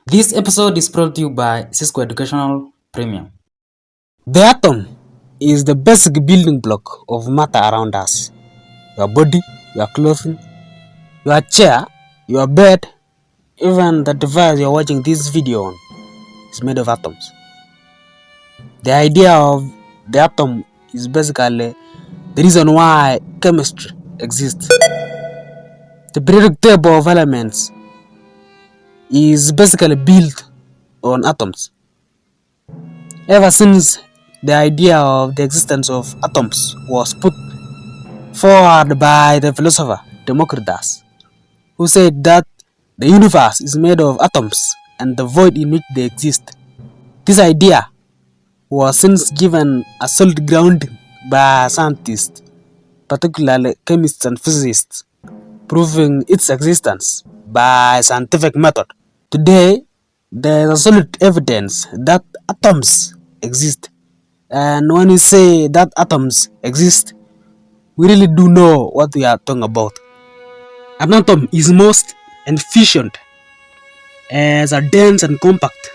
This episode is brought to you by Cisco Educational Premium. The atom is the basic building block of matter around us. Your body, your clothing, your chair, your bed, even the device you're watching this video on is made of atoms. The idea of the atom is basically the reason why chemistry exists. The periodic table of elements is basically built on atoms. Ever since the idea of the existence of atoms was put forward by the philosopher Democritus, who said that the universe is made of atoms and the void in which they exist. This idea was since given a solid grounding by scientists, particularly chemists and physicists, proving its existence by scientific method. Today, there is solid evidence that atoms exist, and when we say that atoms exist, we really do know what we are talking about. An atom is most efficient as a dense and compact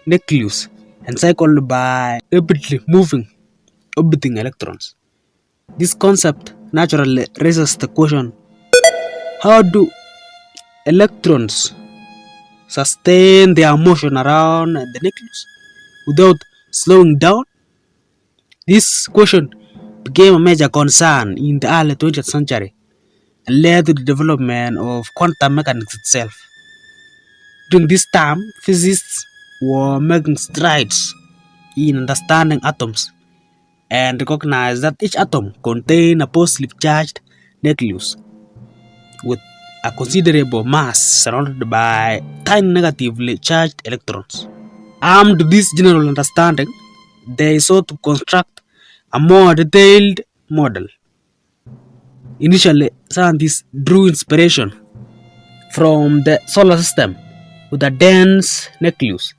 nucleus encircled by rapidly moving orbiting electrons. This concept naturally raises the question, how do electrons sustain their motion around the nucleus without slowing down? This question became a major concern in the early 20th century and led to the development of quantum mechanics itself. During this time, physicists were making strides in understanding atoms and recognized that each atom contained a positively charged nucleus with a considerable mass surrounded by tiny negatively charged electrons. Armed with this general understanding, they sought to construct a more detailed model. Initially, scientists drew inspiration from the solar system with a dense nucleus,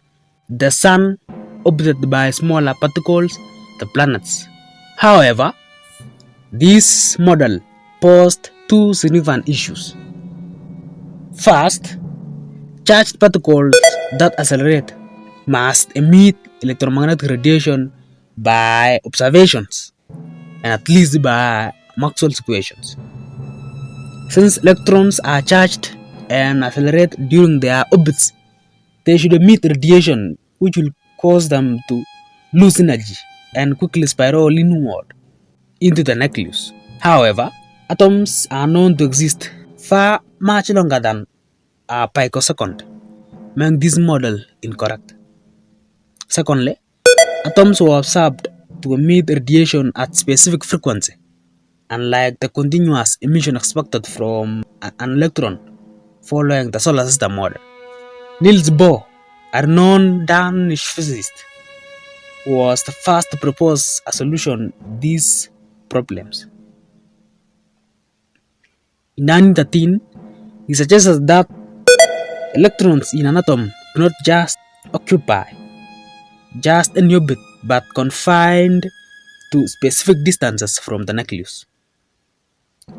the sun orbited by smaller particles, the planets. However, this model posed two significant issues. First, charged particles that accelerate must emit electromagnetic radiation by observations and at least by Maxwell's equations. Since electrons are charged and accelerate during their orbits, they should emit radiation which will cause them to lose energy and quickly spiral inward into the nucleus. However, atoms are known to exist far much longer than a picosecond, making this model incorrect. Secondly, atoms were observed to emit radiation at specific frequency, unlike the continuous emission expected from an electron following the solar system model. Niels Bohr, a renowned Danish physicist, was the first to propose a solution to these problems. In 1913, he suggested that electrons in an atom do not just occupy just any orbit but confined to specific distances from the nucleus.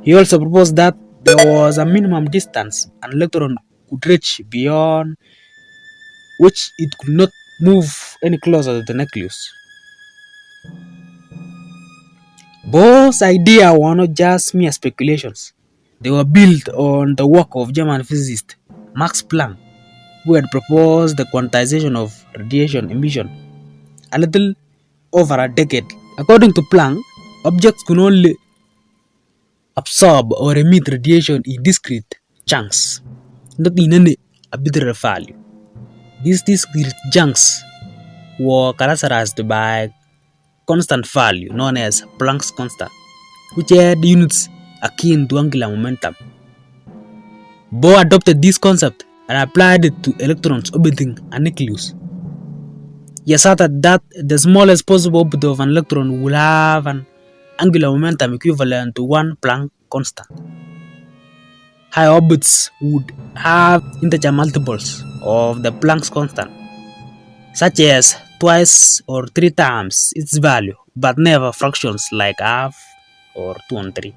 He also proposed that there was a minimum distance an electron could reach beyond which it could not move any closer to the nucleus. Bohr's ideas were not just mere speculations. They were built on the work of German physicist Max Planck, who had proposed the quantization of radiation emission a little over a decade. According to Planck, objects could only absorb or emit radiation in discrete chunks, not in any arbitrary value. These discrete chunks were characterized by constant value known as Planck's constant, which had units akin to angular momentum. Bohr adopted this concept and applied it to electrons orbiting a nucleus. He asserted that the smallest possible orbit of an electron will have an angular momentum equivalent to 1 Planck constant. High orbits would have integer multiples of the Planck's constant, such as twice or 3 times its value, but never fractions like half or 2 and 3.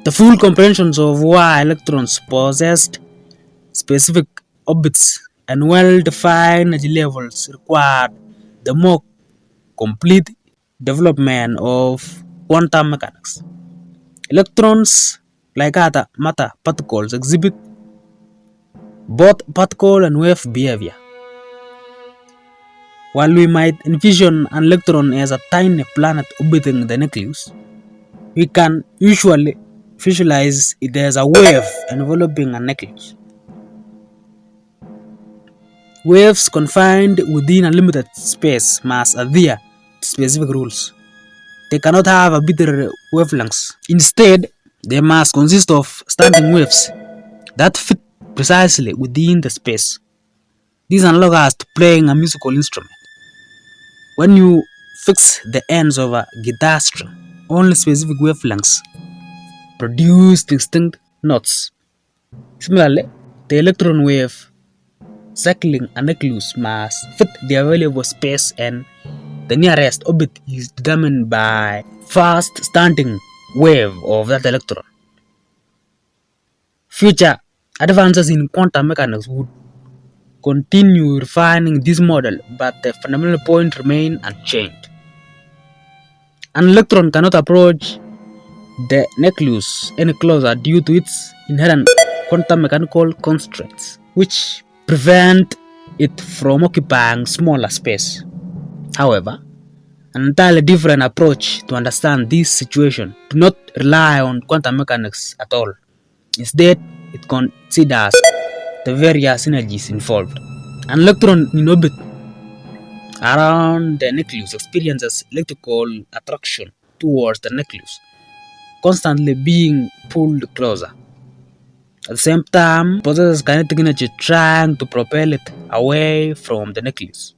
The full comprehension of why electrons possessed specific orbits and well-defined energy levels required the more complete development of quantum mechanics. Electrons, like other matter particles, exhibit both particle and wave behavior. While we might envision an electron as a tiny planet orbiting the nucleus, we can usually visualize it as a wave enveloping a nucleus. Waves confined within a limited space must adhere to specific rules. They cannot have arbitrary wavelengths. Instead, they must consist of standing waves that fit precisely within the space. This analogs to playing a musical instrument. When you fix the ends of a guitar string, only specific wavelengths produce distinct notes. Similarly, the electron wave circling a nucleus must fit the available space, and the nearest orbit is determined by fast standing wave of that electron. Future advances in quantum mechanics would continue refining this model, but the fundamental point remains unchanged. An electron cannot approach the nucleus any closer due to its inherent quantum mechanical constraints, which prevent it from occupying smaller space. However, an entirely different approach to understand this situation do not rely on quantum mechanics at all. Instead, it considers the various energies involved. An electron in orbit around the nucleus experiences electrical attraction towards the nucleus, constantly being pulled closer. At the same time, it possesses kinetic energy trying to propel it away from the nucleus.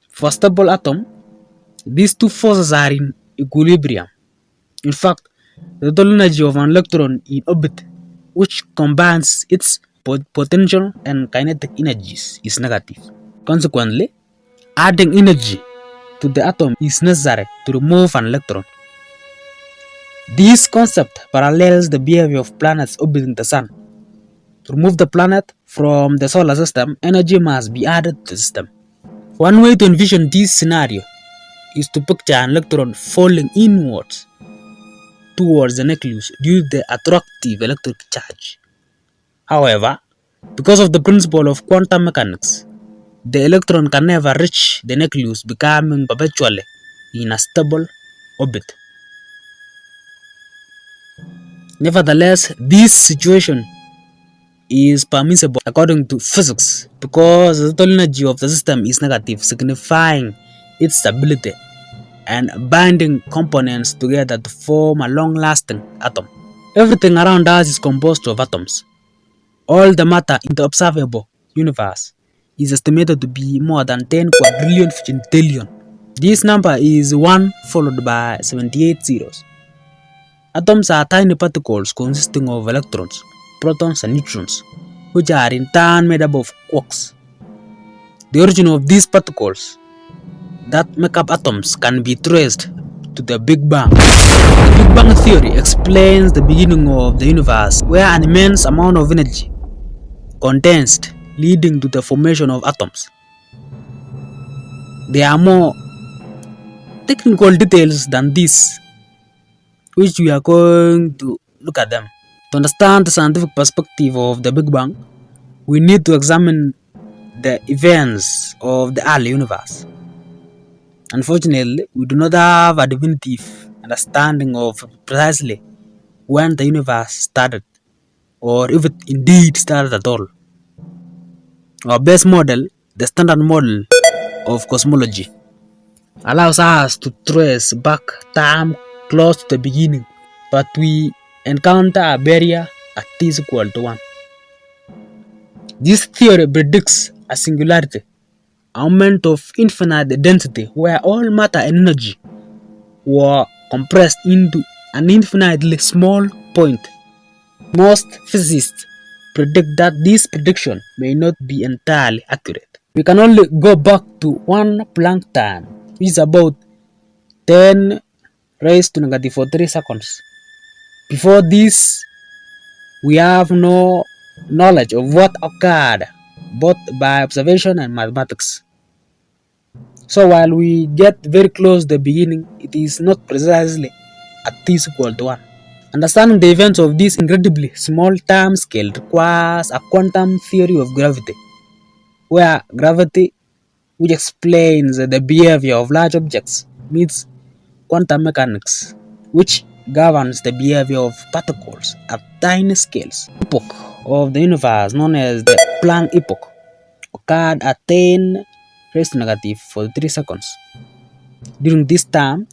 For a stable atom, these two forces are in equilibrium. In fact, the total energy of an electron in orbit, which combines its potential and kinetic energies, is negative. Consequently, adding energy to the atom is necessary to remove an electron. This concept parallels the behavior of planets orbiting the Sun. To remove the planet from the solar system, energy must be added to the system. One way to envision this scenario is to picture an electron falling inwards towards the nucleus due to the attractive electric charge. However, because of the principle of quantum mechanics, the electron can never reach the nucleus, becoming perpetually in a stable orbit. Nevertheless, this situation is permissible according to physics because the total energy of the system is negative, signifying its stability and binding components together to form a long-lasting atom. Everything around us is composed of atoms. All the matter in the observable universe is estimated to be more than 10 quadrillion quintillion. This number is 1 followed by 78 zeros. Atoms are tiny particles consisting of electrons, protons and neutrons, which are in turn made up of quarks. The origin of these particles that make up atoms can be traced to the Big Bang. The Big Bang theory explains the beginning of the universe, where an immense amount of energy condensed, leading to the formation of atoms. There are more technical details than this, which we are going to look at them. To understand the scientific perspective of the Big Bang, we need to examine the events of the early universe. Unfortunately, we do not have a definitive understanding of precisely when the universe started, or if it indeed started at all. Our base model, the standard model of cosmology, allows us to trace back time close to the beginning, but we encounter a barrier at t is equal to 1. This theory predicts a singularity, a moment of infinite density where all matter and energy were compressed into an infinitely small point. Most physicists predict that this prediction may not be entirely accurate. We can only go back to one Planck time, which is about 10 raised to negative 43 seconds. Before this, we have no knowledge of what occurred both by observation and mathematics. So while we get very close to the beginning, it is not precisely at t is equal to 1. Understanding the events of this incredibly small time scale requires a quantum theory of gravity, where gravity, which explains the behavior of large objects, meets quantum mechanics, which governs the behavior of particles at tiny scales. The epoch of the universe, known as the Planck epoch, occurred at 10 raised to negative 43 seconds. During this time,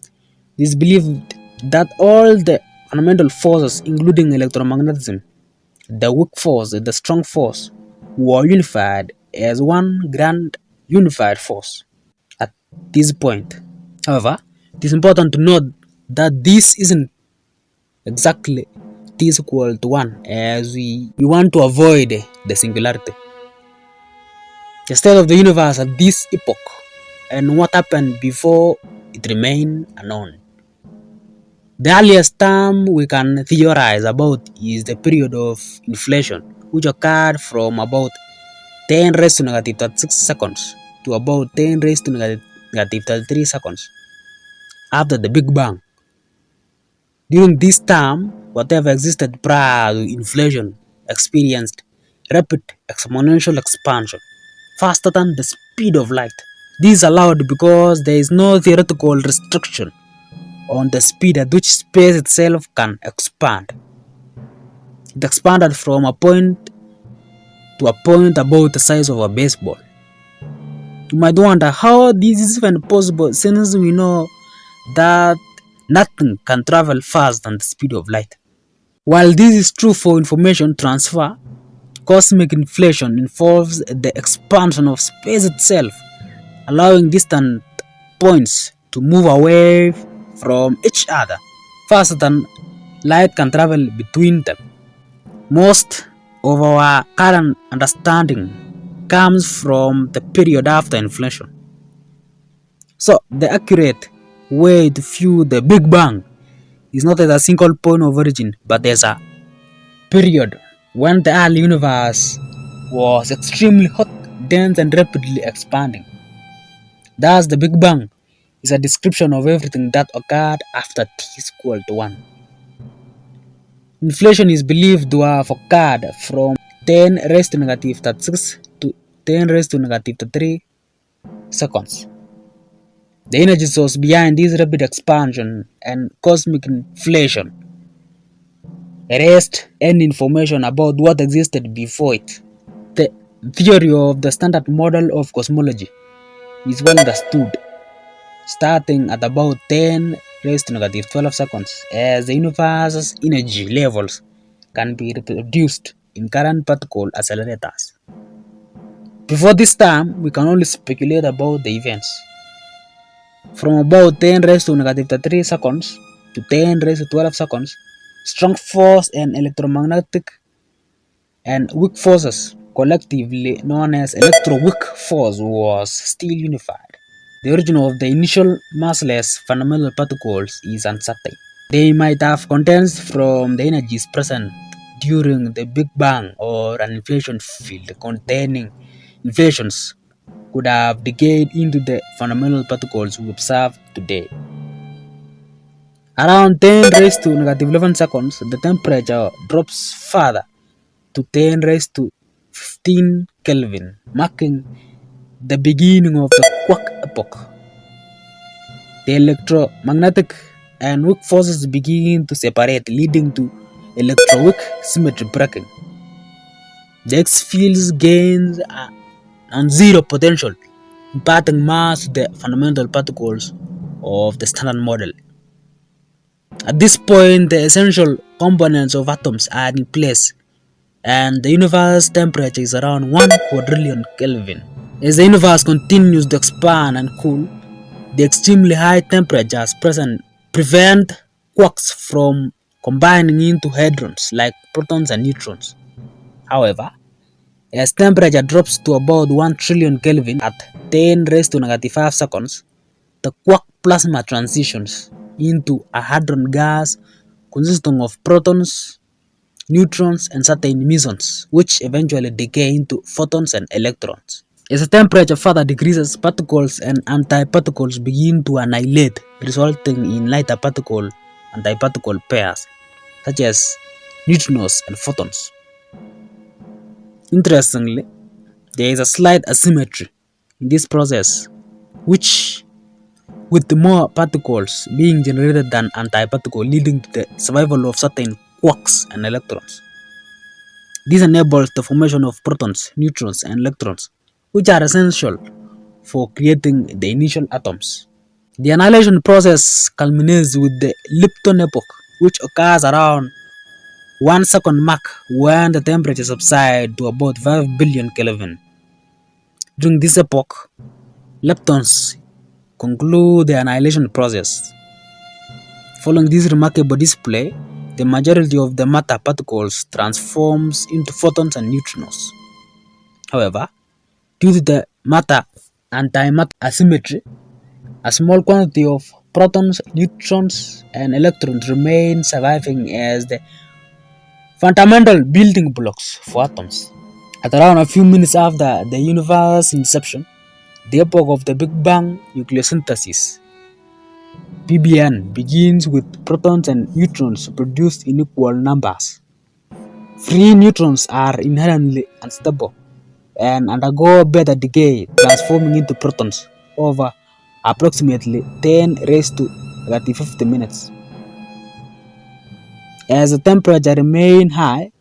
it is believed that all the fundamental forces, including electromagnetism, the weak force, and the strong force, were unified as one grand unified force at this point. However, it is important to note that this isn't exactly t is equal to 1, as we want to avoid the singularity. The state of the universe at this epoch and what happened before it remain unknown. The earliest time we can theorize about is the period of inflation, which occurred from about 10 raised to negative 36 seconds to about 10 raised to negative 33 seconds after the Big Bang. During this time, whatever existed prior to inflation experienced rapid exponential expansion, faster than the speed of light. This is allowed because there is no theoretical restriction on the speed at which space itself can expand. It expanded from a point to a point about the size of a baseball. You might wonder how this is even possible, since we know that nothing can travel faster than the speed of light. While this is true for information transfer, cosmic inflation involves the expansion of space itself, allowing distant points to move away from each other faster than light can travel between them. Most of our current understanding comes from the period after inflation. So the accurate way to view the Big Bang is not as a single point of origin, but as a period when the early universe was extremely hot, dense, and rapidly expanding. Thus, the Big Bang is a description of everything that occurred after t is equal to 1. Inflation is believed to have occurred from 10 raised to negative 36 to 10 raised to negative 3 seconds. The energy source behind this rapid expansion and cosmic inflation erased any information about what existed before it. The theory of the standard model of cosmology is well understood, starting at about 10 raised to negative 12 seconds, as the universe's energy levels can be reproduced in current particle accelerators. Before this time, we can only speculate about the events. From about 10 raised to negative 3 seconds to 10 raised to 12 seconds, strong force and electromagnetic and weak forces, collectively known as electroweak force, was still unified. The origin of the initial massless fundamental particles is uncertain. They might have condensed from the energies present during the Big Bang, or an inflation field containing inflations could have decayed into the fundamental particles we observe today. Around 10 raised to negative 11 seconds, the temperature drops further to 10 raised to 15 Kelvin, marking the beginning of the quark epoch. The electromagnetic and weak forces begin to separate, leading to electroweak symmetry breaking. The X fields gains a non-zero potential, imparting mass to the fundamental particles of the standard model. At this point, the essential components of atoms are in place, and the universe temperature is around 1 quadrillion Kelvin. As the universe continues to expand and cool, the extremely high temperatures present prevent quarks from combining into hadrons like protons and neutrons. However, as temperature drops to about 1 trillion Kelvin at 10 raised to negative 5 seconds, the quark plasma transitions into a hadron gas consisting of protons neutrons, and certain mesons, which eventually decay into photons and electrons. As the temperature further decreases, particles and antiparticles begin to annihilate, resulting in lighter particle-antiparticle pairs, such as neutrinos and photons. Interestingly, there is a slight asymmetry in this process, which with more particles being generated than antiparticles, leading to the survival of certain quarks and electrons. This enables the formation of protons, neutrons, and electrons, which are essential for creating the initial atoms. The annihilation process culminates with the Lipton epoch, which occurs around 1 second mark when the temperature subsides to about 5 billion Kelvin. During this epoch, leptons conclude the annihilation process. Following this remarkable display, the majority of the matter particles transforms into photons and neutrinos. However, due to the matter-antimatter asymmetry, a small quantity of protons, neutrons, and electrons remain surviving as the fundamental building blocks for atoms. At around a few minutes after the universe's inception, the epoch of the Big Bang nucleosynthesis (BBN) begins with protons and neutrons produced in equal numbers. Free neutrons are inherently unstable and undergo beta decay, transforming into protons over approximately 10 raised to 50 minutes. As the temperature remains high,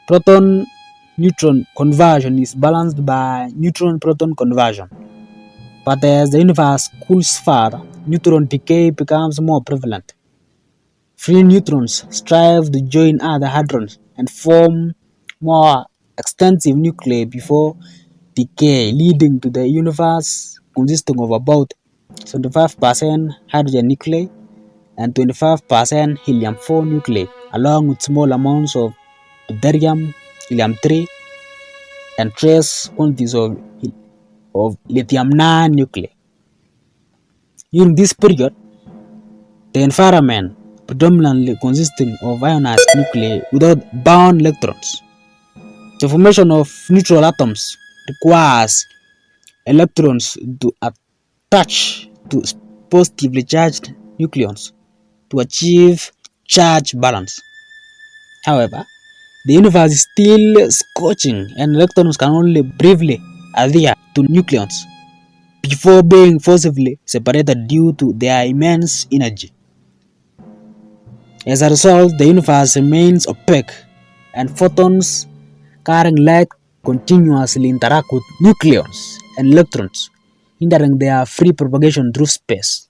proton-neutron conversion is balanced by neutron-proton conversion. But as the universe cools further, neutron decay becomes more prevalent. Free neutrons strive to join other hadrons and form more extensive nuclei before decay, leading to the universe consisting of about 75% hydrogen nuclei and 25% helium-4 nuclei, along with small amounts of deuterium, helium-3, and trace quantities of lithium-9 nuclei. During this period, the environment predominantly consisting of ionized nuclei without bound electrons. The formation of neutral atoms requires electrons to attach to positively charged nucleons to achieve charge balance. However, the universe is still scorching and electrons can only briefly adhere to nucleons before being forcibly separated due to their immense energy. As a result, the universe remains opaque and photons carrying light continuously interact with nucleons and electrons, hindering their free propagation through space.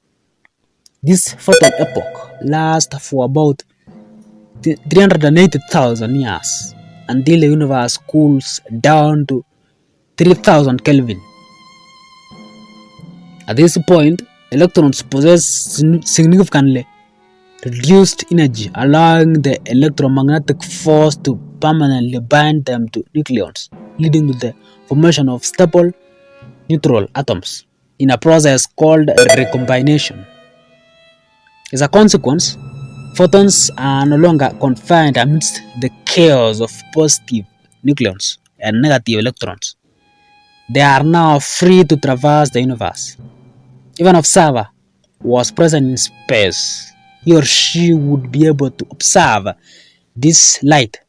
This photon epoch lasts for about 380,000 years until the universe cools down to 3000 Kelvin. At this point, electrons possess significantly reduced energy, allowing the electromagnetic force to permanently bind them to nucleons, leading to the formation of stable neutral atoms in a process called recombination. As a consequence, photons are no longer confined amidst the chaos of positive nucleons and negative electrons. They are now free to traverse the universe. If an observer was present in space, he or she would be able to observe this light.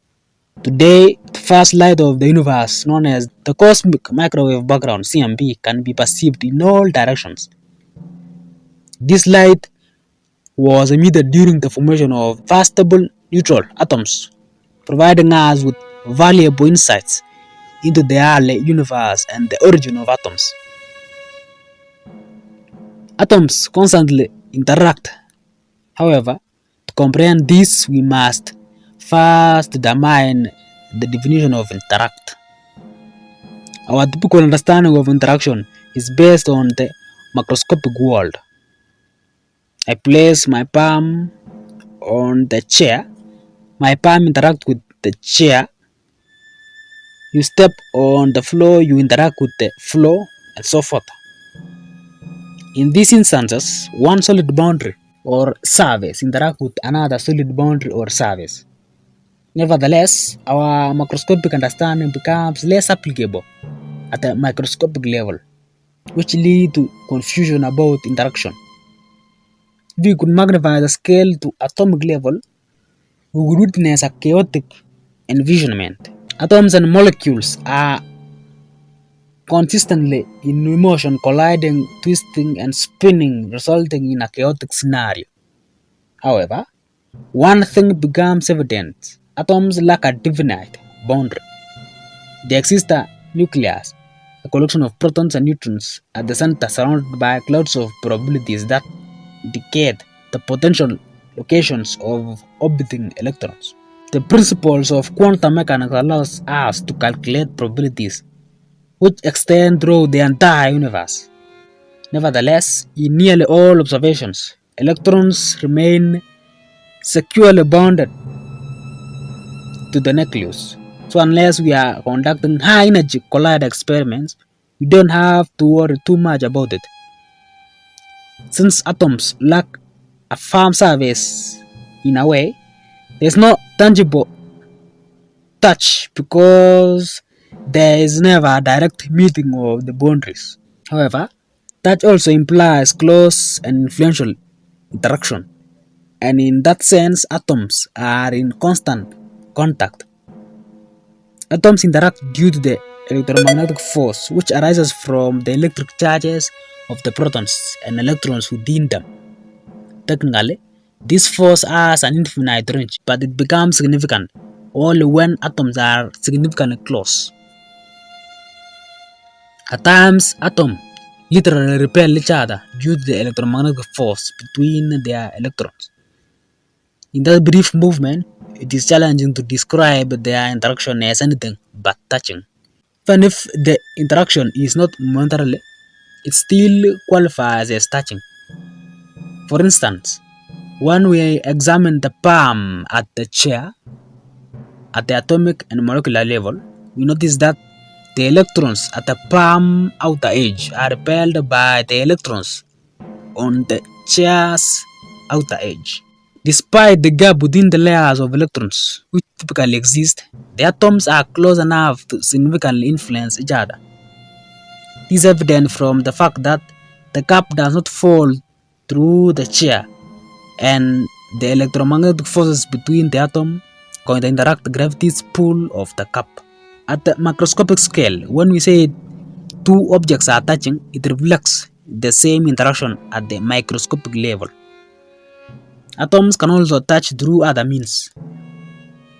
Today, the first light of the universe, known as the cosmic microwave background (CMB), can be perceived in all directions. This light was emitted during the formation of fast stable neutral atoms, providing us with valuable insights into the early universe and the origin of atoms. Atoms constantly interact. However, to comprehend this, we must first determine the definition of interact. Our typical understanding of interaction is based on the macroscopic world. I place my palm on the chair. My palm interacts with the chair. You step on the floor, you interact with the floor, and so forth. In these instances, one solid boundary or surface interact with another solid boundary or surface. Nevertheless, our macroscopic understanding becomes less applicable at a microscopic level, which lead to confusion about interaction. If we could magnify the scale to atomic level, we would witness a chaotic environment. Atoms and molecules are consistently in motion, colliding, twisting, and spinning, resulting in a chaotic scenario. However, one thing becomes evident: atoms lack a definite boundary. They exist a nucleus, a collection of protons and neutrons at the center, surrounded by clouds of probabilities that indicate the potential locations of orbiting electrons. The principles of quantum mechanics allows us to calculate probabilities which extend through the entire universe. Nevertheless, in nearly all observations, electrons remain securely bounded to the nucleus. So unless we are conducting high energy collider experiments, we don't have to worry too much about it. Since atoms lack a firm surface in a way, there's no tangible touch because there is never a direct meeting of the boundaries. However, touch also implies close and influential interaction, and in that sense, atoms are in constant contact. Atoms interact due to the electromagnetic force which arises from the electric charges of the protons and electrons within them. Technically, this force has an infinite range, but it becomes significant only when atoms are significantly close. At times, atoms literally repel each other due to the electromagnetic force between their electrons. In that brief movement, it is challenging to describe their interaction as anything but touching. Even if the interaction is not momentarily, it still qualifies as touching. For instance, when we examine the palm at the chair at the atomic and molecular level, we notice that the electrons at the palm outer edge are repelled by the electrons on the chair's outer edge. Despite the gap within the layers of electrons which typically exist, the atoms are close enough to significantly influence each other. This is evident from the fact that the cup does not fall through the chair, and the electromagnetic forces between the atom counteract the gravity's pull of the cup. At the macroscopic scale, when we say two objects are touching, it reflects the same interaction at the microscopic level. Atoms can also touch through other means.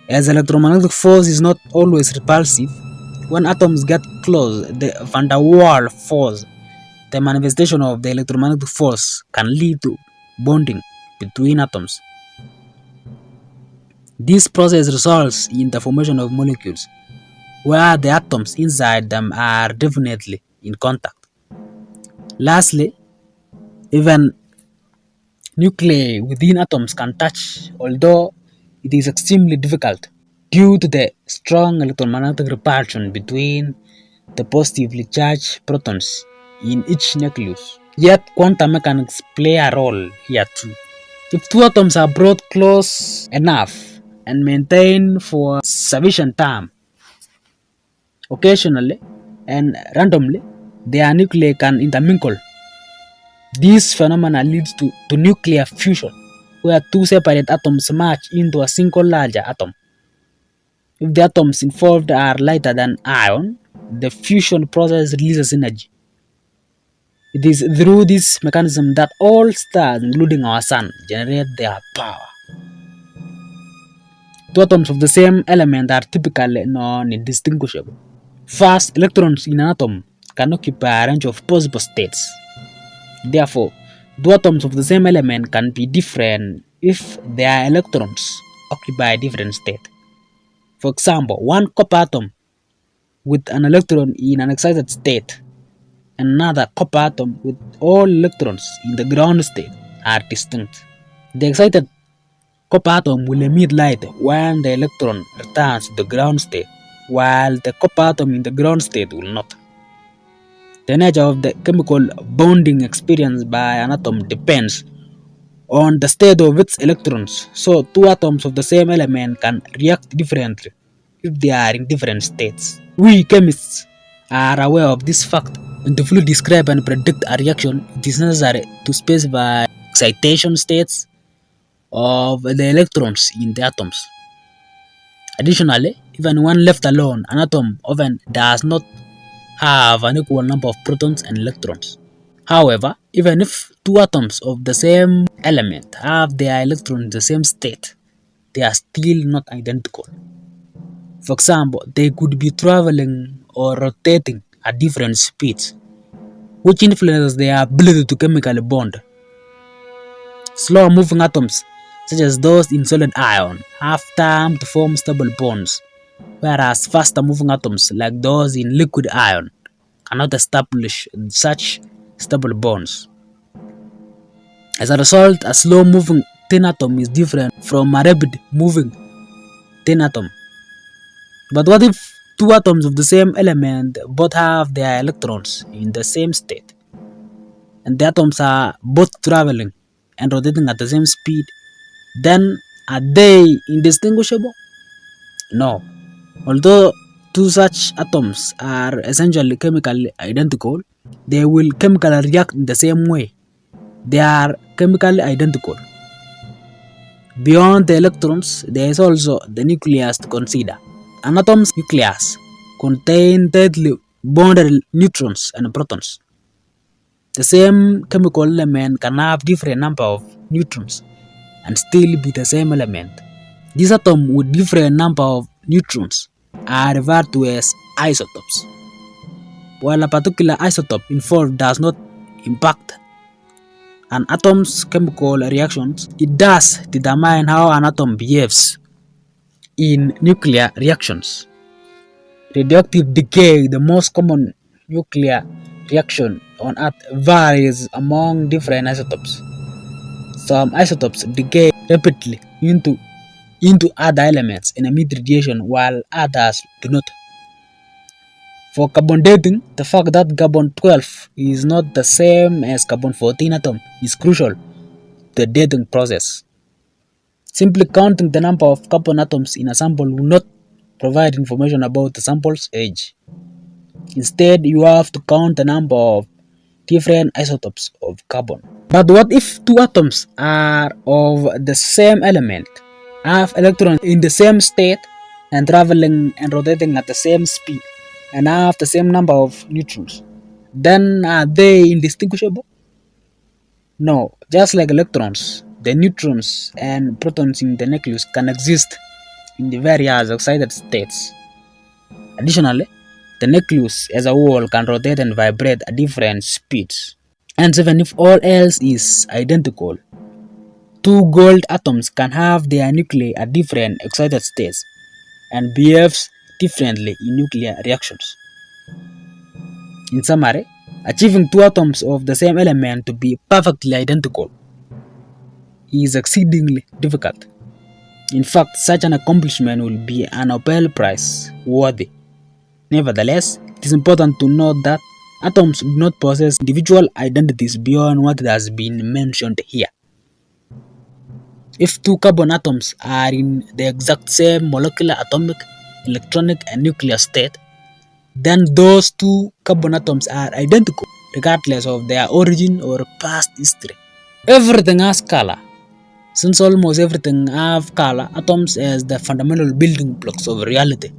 As electromagnetic force is not always repulsive, when atoms get close, the van der Waals force, the manifestation of the electromagnetic force, can lead to bonding between atoms. This process results in the formation of molecules, where the atoms inside them are definitely in contact. Lastly, even nuclei within atoms can touch, although it is extremely difficult due to the strong electromagnetic repulsion between the positively charged protons in each nucleus. Yet quantum mechanics play a role here too. If two atoms are brought close enough and maintained for sufficient time, occasionally and randomly, their nuclei can intermingle. This phenomenon leads to nuclear fusion, where two separate atoms merge into a single larger atom. If the atoms involved are lighter than iron, the fusion process releases energy. It is through this mechanism that all stars, including our sun, generate their power. Two atoms of the same element are typically non-indistinguishable. First, electrons in an atom can occupy a range of possible states. Therefore, two atoms of the same element can be different if their electrons occupy different states. For example, one copper atom with an electron in an excited state and another copper atom with all electrons in the ground state are distinct. The excited copper atom will emit light when the electron returns to the ground state, while the copper atom in the ground state will not. The nature of the chemical bonding experienced by an atom depends on the state of its electrons. So two atoms of the same element can react differently if they are in different states. We chemists are aware of this fact, and to fully describe and predict a reaction, it is necessary to specify excitation states of the electrons in the atoms. Additionally, even when left alone, an atom often does not have an equal number of protons and electrons. However, even if two atoms of the same element have their electrons in the same state, they are still not identical. For example, they could be traveling or rotating at different speeds, which influences their ability to chemically bond. Slow moving atoms, such as those in solid iron, have time to form stable bonds, whereas faster moving atoms, like those in liquid iron, cannot establish such stable bonds. As a result, a slow moving thin atom is different from a rapid moving thin atom. But what if two atoms of the same element both have their electrons in the same state, and the atoms are both traveling and rotating at the same speed? Then are they indistinguishable? No. Although two such atoms are essentially chemically identical, they will chemically react in the same way. They are chemically identical. Beyond the electrons, there is also the nucleus to consider. An atom's nucleus contains tightly bonded neutrons and protons. The same chemical element can have different number of neutrons and still be the same element. These atoms with different number of neutrons are referred to as isotopes. While a particular isotope involved does not impact an atom's chemical reactions, it does determine how an atom behaves in nuclear reactions. Radioactive decay, the most common nuclear reaction on Earth, varies among different isotopes. Some isotopes decay rapidly into other elements and emit radiation, while others do not. For carbon dating, the fact that carbon-12 is not the same as carbon-14 atom is crucial to the dating process. Simply counting the number of carbon atoms in a sample will not provide information about the sample's age. Instead, you have to count the number of different isotopes of carbon. But what if two atoms are of the same element, have electrons in the same state, and traveling and rotating at the same speed, and have the same number of neutrons? Then are they indistinguishable? No, just like electrons, the neutrons and protons in the nucleus can exist in the various excited states. Additionally, the nucleus as a whole can rotate and vibrate at different speeds. And even if all else is identical, two gold atoms can have their nuclei at different excited states and behaves differently in nuclear reactions. In summary, achieving two atoms of the same element to be perfectly identical is exceedingly difficult. In fact, such an accomplishment will be a Nobel Prize worthy. Nevertheless, it is important to note that atoms do not possess individual identities beyond what has been mentioned here. If two carbon atoms are in the exact same molecular, atomic, electronic, and nuclear state, then those two carbon atoms are identical regardless of their origin or past history. Everything has color. Since almost everything have color, atoms as the fundamental building blocks of reality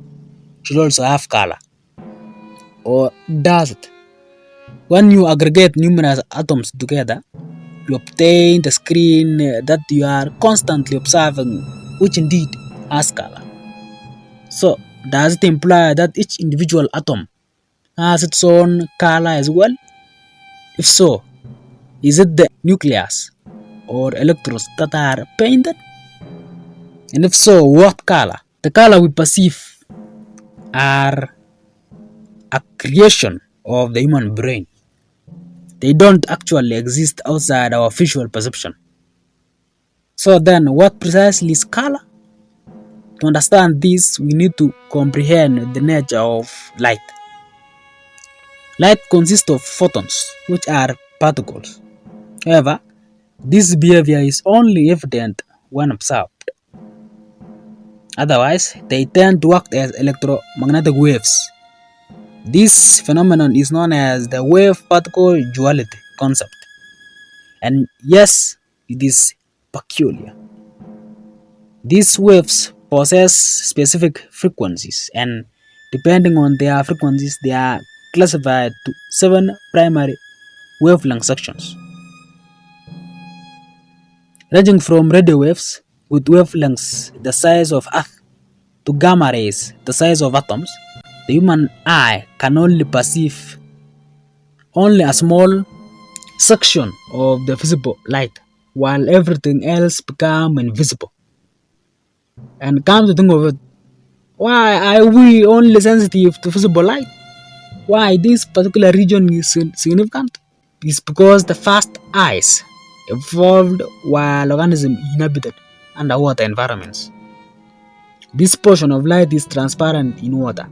should also have color. Or does it? When you aggregate numerous atoms together, you obtain the screen that you are constantly observing, which indeed has color. So, does it imply that each individual atom has its own color as well? If so, is it the nucleus or electrons that are painted? And if so, what color? The color we perceive are a creation of the human brain. They don't actually exist outside our visual perception. So then, what precisely is color? To understand this, we need to comprehend the nature of light. Light consists of photons, which are particles. However, This behavior is only evident when observed. Otherwise, they tend to act as electromagnetic waves. This phenomenon is known as the wave-particle duality concept. And yes, it is peculiar. These waves possess specific frequencies, and depending on their frequencies, they are classified to 7 primary wavelength sections, ranging from radio waves with wavelengths the size of Earth to gamma rays the size of atoms. The human eye can only perceive only a small section of the visible light, while everything else becomes invisible. And come to think of it, why are we only sensitive to visible light? Why this particular region is significant? It's because the first eyes evolved while organisms inhabited underwater environments. This portion of light is transparent in water.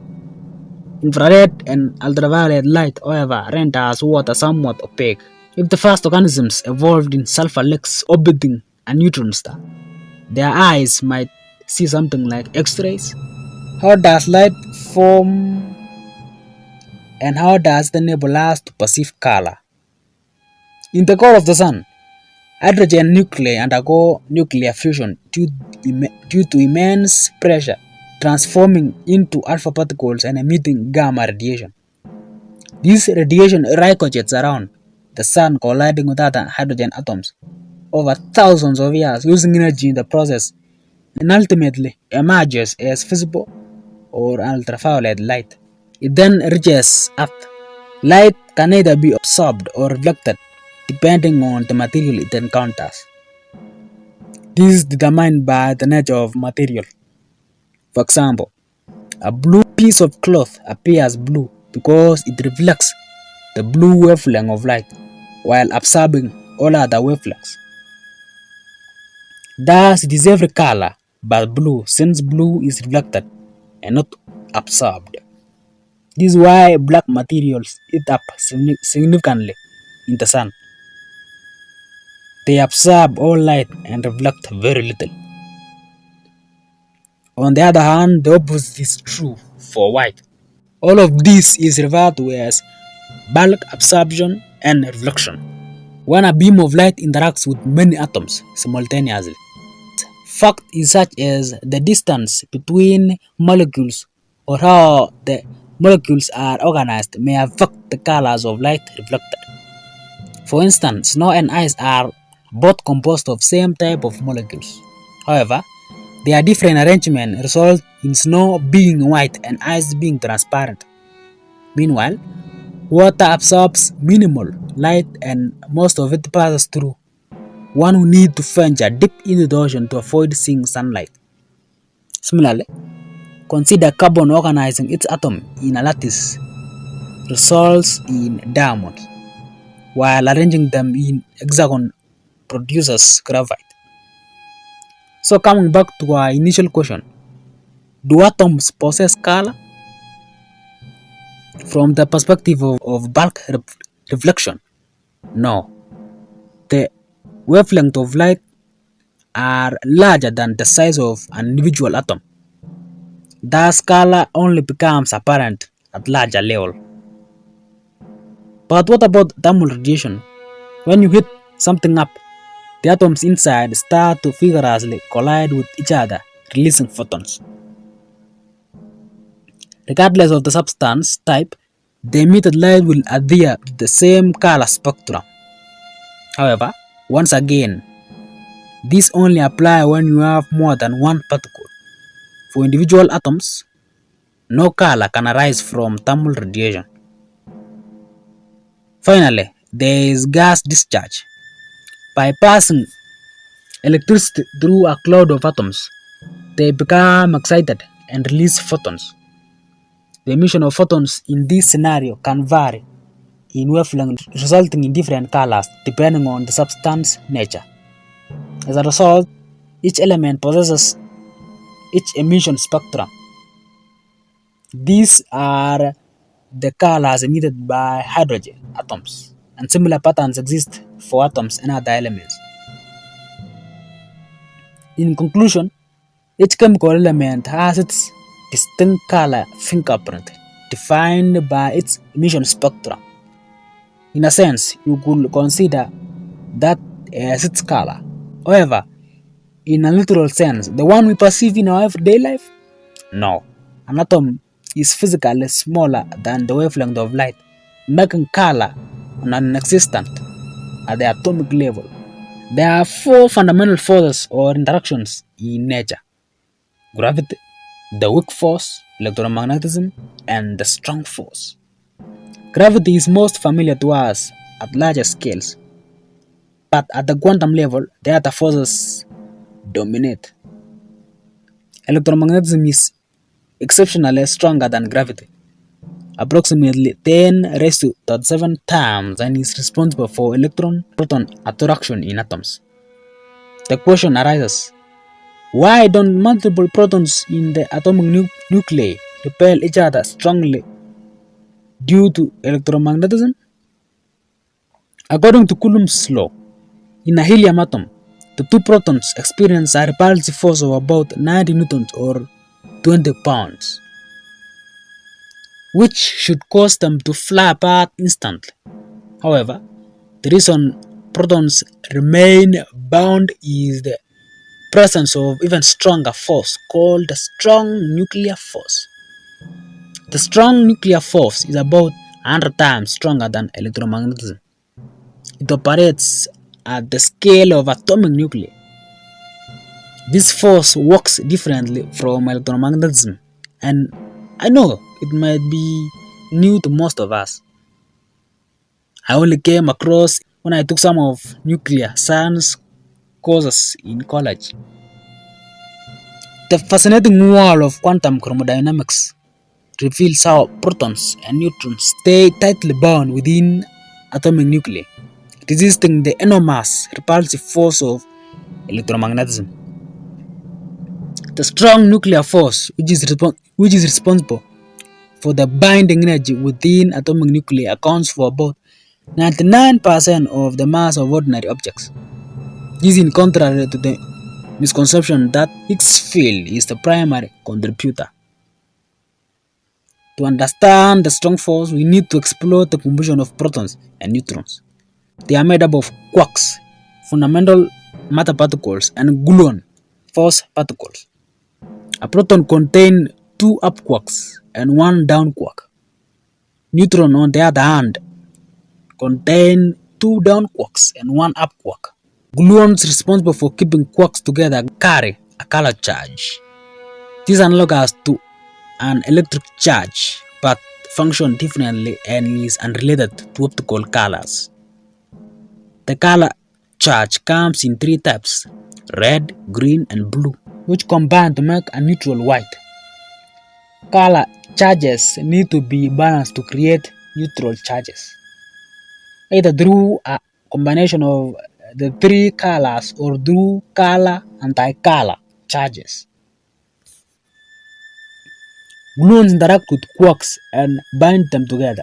Infrared and ultraviolet light, however, renders water somewhat opaque. If the first organisms evolved in sulfur lakes orbiting a neutron star, their eyes might see something like X-rays. How does light form, and how does it enable us to perceive color? In the core of the sun, hydrogen nuclei undergo nuclear fusion due to immense pressure, transforming into alpha particles and emitting gamma radiation. This radiation ricochets around the sun, colliding with other hydrogen atoms over thousands of years, losing energy in the process, and ultimately emerges as visible or ultraviolet light. It then reaches Earth. Light can either be absorbed or reflected depending on the material it encounters. This is determined by the nature of material. For example, a blue piece of cloth appears blue because it reflects the blue wavelength of light while absorbing all other wavelengths. Thus, it is every color but blue, since blue is reflected and not absorbed. This is why black materials heat up significantly in the sun. They absorb all light and reflect very little. On the other hand, the opposite is true for white. All of this is referred to as bulk absorption and reflection. When a beam of light interacts with many atoms simultaneously, fact is such as the distance between molecules or how the molecules are organized may affect the colors of light reflected. For instance, snow and ice are both composed of same type of molecules. However, their different arrangement result in snow being white and ice being transparent. Meanwhile, water absorbs minimal light and most of it passes through. One will need to venture deep into the ocean to avoid seeing sunlight. Similarly, consider carbon organizing its atom in a lattice results in diamonds, while arranging them in hexagon produces graphite. So coming back to our initial question, do atoms possess color? From the perspective of bulk reflection, no. The wavelength of light are larger than the size of an individual atom. Thus, color only becomes apparent at larger level. But what about thermal radiation? When you heat something up, the atoms inside start to vigorously collide with each other, releasing photons. Regardless of the substance type, the emitted light will adhere to the same color spectrum. However, once again, this only applies when you have more than one particle. For individual atoms, no color can arise from thermal radiation. Finally, there is gas discharge. By passing electricity through a cloud of atoms, they become excited and release photons. The emission of photons in this scenario can vary in wavelength, resulting in different colors depending on the substance nature. As a result, each element possesses each emission spectrum. These are the colors emitted by hydrogen atoms, and similar patterns exist for atoms and other elements. In conclusion, each chemical element has its distinct color fingerprint defined by its emission spectrum. In a sense, you could consider that as its color. However, in a literal sense, the one we perceive in our everyday life? No. An atom is physically smaller than the wavelength of light, making color non-existent at the atomic level. There are four fundamental forces or interactions in nature: gravity, the weak force, electromagnetism, and the strong force. Gravity is most familiar to us at larger scales, but at the quantum level, the other forces dominate. Electromagnetism is exceptionally stronger than gravity, approximately 10 raised to 37 times, and is responsible for electron-proton attraction in atoms. The question arises, why don't multiple protons in the atomic nuclei repel each other strongly due to electromagnetism? According to Coulomb's law, in a helium atom, the two protons experience a repulsive force of about 90 newtons or 20 pounds, which should cause them to fly apart instantly. However, the reason protons remain bound is the presence of even stronger force called the strong nuclear force. The strong nuclear force is about 100 times stronger than electromagnetism. It operates at the scale of atomic nuclei. This force works differently from electromagnetism, and I know it might be new to most of us. I only came across when I took some of nuclear science courses in college. The fascinating world of quantum chromodynamics reveals how protons and neutrons stay tightly bound within atomic nuclei, resisting the enormous repulsive force of electromagnetism. The strong nuclear force, which is responsible for the binding energy within atomic nuclei, accounts for about 99% of the mass of ordinary objects. This is in contrary to the misconception that Higgs field is the primary contributor. To understand the strong force, we need to explore the composition of protons and neutrons. They are made up of quarks, fundamental matter particles, and gluon, force particles. A proton contains two up quarks and one down quark. Neutron, on the other hand, contain two down quarks and one up quark. Gluons responsible for keeping quarks together carry a color charge. This is analogous to an electric charge, but function differently and is unrelated to optical colors. The color charge comes in three types: red, green, and blue, which combine to make a neutral white. Color charges need to be balanced to create neutral charges, either through a combination of the three colors or through color anti-color charges. Gluons interact with quarks and bind them together.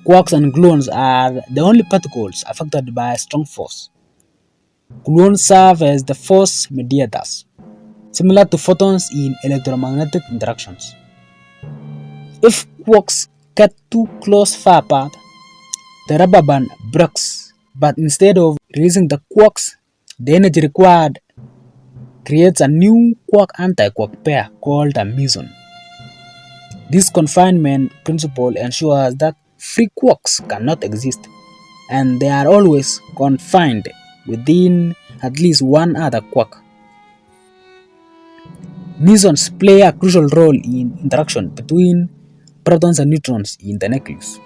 Quarks and gluons are the only particles affected by a strong force. Gluons serve as the force mediators, similar to photons in electromagnetic interactions. If quarks get too close far apart, the rubber band breaks, but instead of releasing the quarks, the energy required creates a new quark-anti-quark pair called a meson. This confinement principle ensures that free quarks cannot exist, and they are always confined within at least one other quark. Mesons play a crucial role in interaction between protons and neutrons in the nucleus.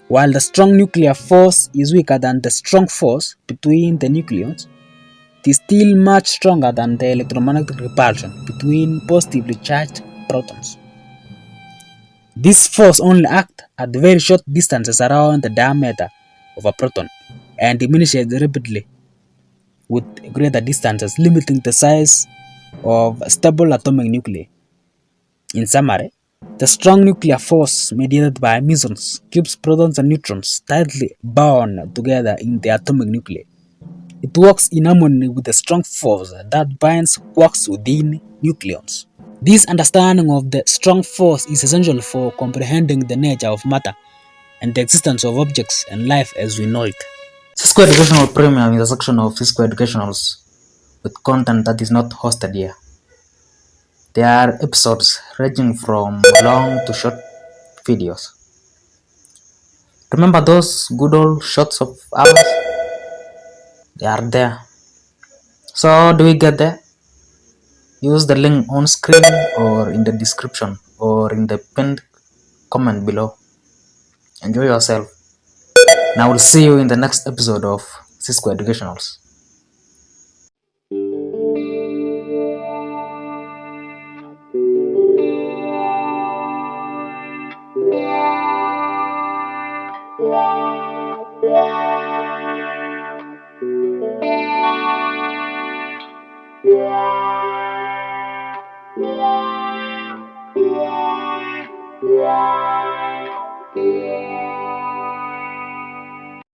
While the strong nuclear force is weaker than the strong force between the nucleons, it is still much stronger than the electromagnetic repulsion between positively charged protons. This force only acts at very short distances around the diameter of a proton and diminishes rapidly with greater distances, limiting the size of stable atomic nuclei. In summary, the strong nuclear force mediated by mesons keeps protons and neutrons tightly bound together in the atomic nuclei. It works in harmony with the strong force that binds quarks within nucleons. This understanding of the strong force is essential for comprehending the nature of matter and the existence of objects and life as we know it. Cisco Educational Premium is a section of Cisco Educationals with content that is not hosted here. There are episodes ranging from long to short videos. Remember those good old shots of ours? They are there. So how do we get there? Use the link on screen or in the description or in the pinned comment below. Enjoy yourself. And I will see you in the next episode of Cisco Educationals.